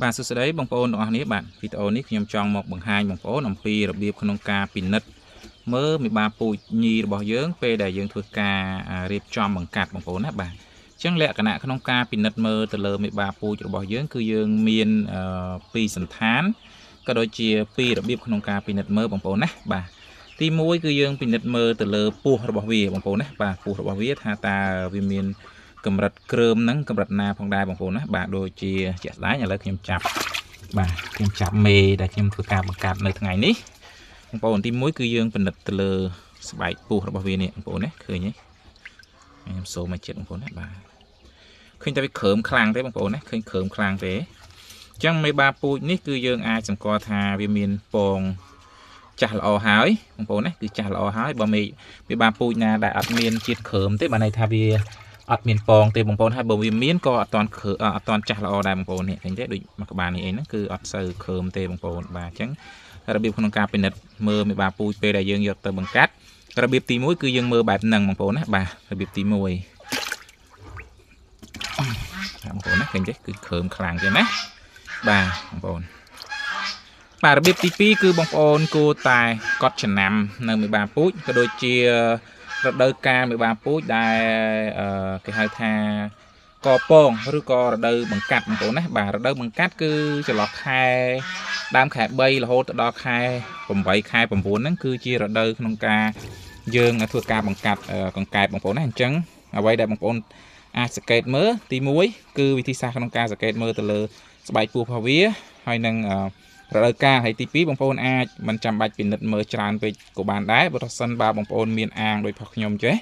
បាទសួស្តីបងប្អូនទាំងអស់គ្នាបាទវីដេអូនេះខ្ញុំចង់មកបង្ហាញបងប្អូនអំពីរបៀបក្នុងការពិនិត្យមើលមេបាពូជញីរបស់យើងពេលដែលយើងធ្វើការរៀបចំបង្កាត់បងប្អូនណាបាទអញ្ចឹងលក្ខណៈក្នុងការពិនិត្យមើលទៅលើមេបាពូជរបស់យើងគឺយើងមានពីរសន្តានក៏ដូចជាពីររបៀបក្នុងការពិនិត្យមើលបងប្អូនណាបាទទី1គឺយើងពិនិត្យមើលទៅលើពោះរបស់វាបងប្អូនណាបាទពោះរបស់វាថាតើវាមានកម្រិតគ្រើមហ្នឹងកម្រិតណាផងដែរបងប្អូនណាបាទដូចជាជាក់ស្ដែងឥឡូវខ្ញុំចាប់មេដែលខ្ញុំធ្វើការបង្កាត់នៅថ្ងៃនេះបងប្អូនទី1គឺយើងពិនិត្យទៅលើស្បែកពោះរបស់វានេះបងប្អូនណាឃើញទេខ្ញុំសូមមកចិត្តបងប្អូនណាបាទឃើញតែវាគ្រើមខ្លាំងទេបងប្អូនណាឃើញគ្រើមខ្លាំងទេអញ្ចឹងមេបាពូជនេះគឺយើងអាចសម្គាល់ថាវាមានពងចាស់ល្អហើយបងប្អូនណាគឺចាស់ល្អហើយបើមេបាពូជណាដែលអត់មានជាតិគ្រើមទេបានន័យថាវាអត់មានពងទេបងប្អូនហើយបើវាមានក៏អត់តាន់ចាស់ល្អដែរបងប្អូននេះឃើញទេដូចមកក្បាលនេះអីហ្នឹងគឺអត់សូវគ្រើមទេបងប្អូនបាទអញ្ចឹងរបៀបក្នុងការពិនិត្យមើលមេបាពូជពេលដែលយើងយកទៅបង្កាត់របៀបទី1គឺយើងមើលបែបហ្នឹងបងប្អូនណាបាទរបៀបទី1បងប្អូនណាឃើញទេគឺគ្រើមខ្លាំងទេណាបាទបងប្អូនបាទរបៀបទី2គឺបងប្អូនគួរតែកត់ចំណាំនៅមេបាពូជក៏ដូចជារដូវកាលមេបាពូជដែលគេហៅថាកពងឬក៏រដូវបង្កាត់បងប្អូនណាបាទរដូវបង្កាត់គឺចន្លោះខែដើមខែ3រហូតដល់ខែ8ខែ9ហ្នឹងគឺជារដូវក្នុងការយើងធ្វើការបង្កាត់កង្កែបបងប្អូនណាអញ្ចឹងអ្វីដែលបងប្អូនអាចសង្កេតមើលទី1គឺវិធីសាស្ត្រក្នុងការសង្កេតមើលទៅលើស្បែកពោះរបស់វាហើយនឹងរដូវកាលហើយទី2បងប្អូនអាចមិនចាំបាច់ពិនិត្យមើលច្រើនពេកក៏បានដែរបើសិនបើបងប្អូនមានអាងដូចផុសខ្ញុំចេះ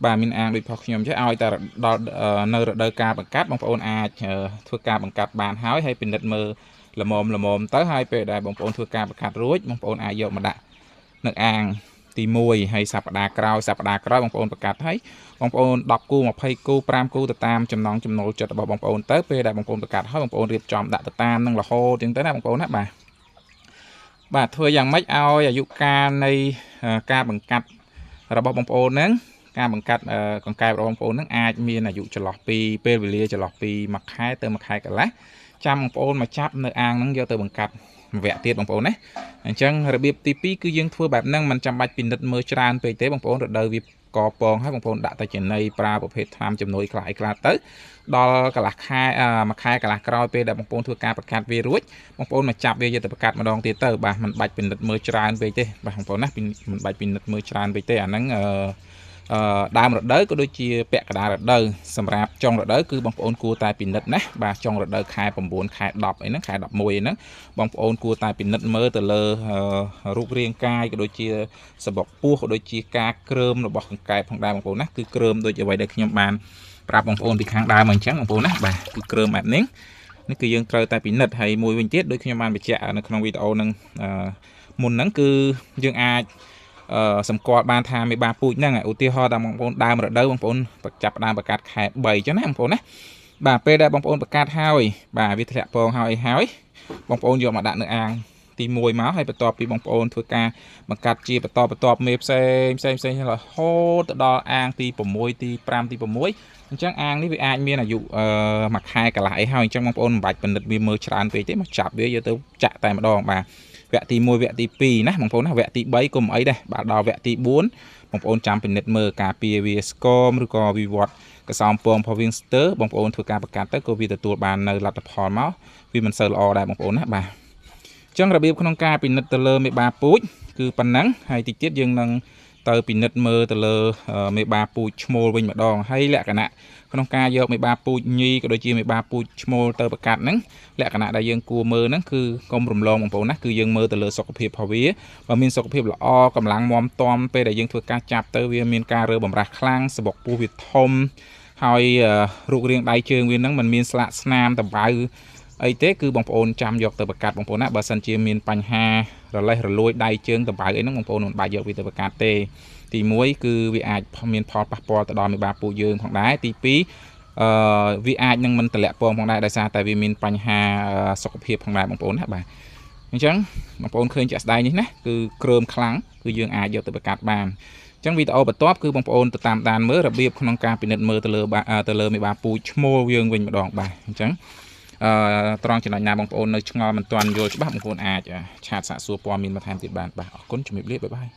បាទមានអាងដូចផុសខ្ញុំចេះឲ្យតែដល់នៅរដូវកាលបង្កាត់បងប្អូនអាចធ្វើការបង្កាត់បានហើយពិនិត្យមើលល្មមទៅហើយពេលដែលបងប្អូនធ្វើការបង្កាត់រួចបងប្អូនអាចយកមកដាក់នៅអាងទី1ហើយសប្តាហ៍ក្រោយបងប្អូនបង្កាត់ហើយបងប្អូន10គូ20គូ5គូទៅតាមចំណង់ចំណូលចិត្តរបស់បងប្អូនទៅពេលដែលបងប្អូនបង្កាត់ហើយបងប្អូនរៀបចំដាក់ទៅតាមនឹងរហូតចឹងទៅណាបងប្អូនណាបាទធ្វើយ៉ាងម៉េចឲ្យអាយុកាលនៃការបង្កាត់របស់បងប្អូនហ្នឹងការបង្កាត់កង្កែបរបស់បងប្អូនហ្នឹងអាចមានអាយុចន្លោះពីពេលវេលាចន្លោះពី1ខែទៅ1ខែកន្លះចាំបងប្អូនមកចាប់នៅអាងហ្នឹងយកទៅបង្កាត់វគ្គទៀតបងប្អូនណាអញ្ចឹងរបៀបទី2គឺយើងធ្វើបែបហ្នឹងមិនចាំបាច់ពិនិត្យមើលច្រើនពេកទេបងប្អូនរដូវវាកពងហើយបងប្អូនដាក់តែចំណីប្រើប្រភេទថ្នាំជំនួយខ្លះទៅដល់កន្លះខែ1ខែកន្លះក្រោយពេលដែលបងប្អូនធ្វើការបង្កាត់វារួចបងប្អូនមកចាប់វាយកទៅបង្កាត់ម្ដងទៀតទៅបាទមិនបាច់ពិនិត្យមើលច្រើនពេកទេបាទបងប្អូនណាមិនបាច់ពិនិត្យមើលច្រើនពេកទេអាហ្នឹងដើមរដូវក៏ដូចជាពាក់កណ្ដាលរដូវសម្រាប់ចុងរដូវគឺបងប្អូនគួរតែពិនិត្យណាបាទចុងរដូវខែ9ខែ10អីហ្នឹងខែ11អីហ្នឹងបងប្អូនគួរតែពិនិត្យមើលទៅលើរូបរាងកាយក៏ដូចជាសបកពោះក៏ដូចជាការគ្រើមរបស់កង្កែបផងដែរបងប្អូនណាគឺគ្រើមដូចអ្វីដែលខ្ញុំបានប្រាប់បងប្អូនពីខាងដើមអញ្ចឹងបងប្អូនណាបាទគឺគ្រើមបែបនេះនេះគឺយើងត្រូវតែពិនិត្យហើយមួយវិញទៀតដូចខ្ញុំបានបញ្ជាក់នៅក្នុងវីដេអូហ្នឹងមុនហ្នឹងគឺយើងអាចសម្គាល់បានថាមេបាពូជហ្នឹងឧទាហរណ៍ដល់បងប្អូនដើមរដូវបងប្អូនចាប់ផ្ដើមបង្កាត់ខែ3អញ្ចឹងណាបងប្អូនណាបាទពេលដែលបងប្អូនបង្កាត់ហើយបាទវាធ្លាក់ពងហើយបងប្អូនយកមកដាក់នៅអាងទី1មកហើយបន្ទាប់ពីបងប្អូនធ្វើការបង្កាត់ជាបន្តមេផ្សេងរហូតទៅដល់អាងទី6ទី5ទី6អញ្ចឹងអាងនេះវាអាចមានអាយុ1ខែកន្លះអីហើយអញ្ចឹងបងប្អូនមិនបាច់ពិនិត្យវាមើលច្រើនពេកទេមកចាប់វាយកទៅចាក់តែម្ដងបាទវគ្គទី1វគ្គទី2ណាបងប្អូនណាវគ្គទី3កុំអីដែរបាទដល់វគ្គទី4បងប្អូនចាំពិនិត្យមើលការពារវាស្គមឬក៏វិវត្តកសោមពងផវៀងស្ទើបងប្អូនធ្វើការបង្កាត់ទៅក៏វាទទួលបាននៅលទ្ធផលមកវាមិនសូវល្អដែរបងប្អូនណាបាទអញ្ចឹងរបៀបក្នុងការពិនិត្យទៅលើមេបាពូជគឺប៉ុណ្ណឹងហើយតិចទៀតយើងនឹងទៅពិនិត្យមើលទៅលើមេបាពូជឈ្មោលវិញម្ដងហើយលក្ខណៈក្នុងការយកមេបាពូជញីក៏ដូចជាមេបាពូជឈ្មោលទៅបង្កាត់ហ្នឹងលក្ខណៈដែលយើងគួរមើលហ្នឹងគឺកុំរំលងបងប្អូនណាគឺយើងមើលទៅលើសុខភាពរបស់វាបើមានសុខភាពល្អកម្លាំងមាំទាំពេលដែលយើងធ្វើការចាប់ទៅវាមានការរើបំរាស់ខ្លាំងសបកពោះវាធំហើយរូបរាងដៃជើងវាហ្នឹងมันមានស្លាកស្នាមតបៅអីទេគឺបងប្អូនចាំយកទៅបង្កាត់បងប្អូនណាបើសិនជាមានបញ្ហារលេះរលួយដៃជើងតបៅអីហ្នឹងបងប្អូនមិនបាច់យកវាទៅបង្កាត់ទេទី1គឺវាអាចមានផលប៉ះពាល់ទៅដល់មេបាពូជយើងផងដែរទី2វាអាចនឹងមិនតម្លាក់ពងផងដែរដោយសារតែវាមានបញ្ហាសុខភាពផងដែរបងប្អូនណាបាទអញ្ចឹងបងប្អូនឃើញជាក់ស្ដែងនេះណាគឺគ្រើមខ្លាំងគឺយើងអាចយកទៅបង្កាត់បានអញ្ចឹងវីដេអូបន្ទាប់គឺបងប្អូនទៅតាមដានមើលរបៀបក្នុងការពិនិត្យមើលទៅលើមេបាពូជឈ្មោលយើងវិញម្ដងបាទអញ្ចឹង ត្រង់ចំណុចណាបងប្អូននៅឆ្ងល់មិនទាន់យល់ច្បាស់បងប្អូនអាចឆាតសាកសួរព័ត៌មានបន្ថែមទៀតបានបាទអរគុណជំរាបលាបាយបាយ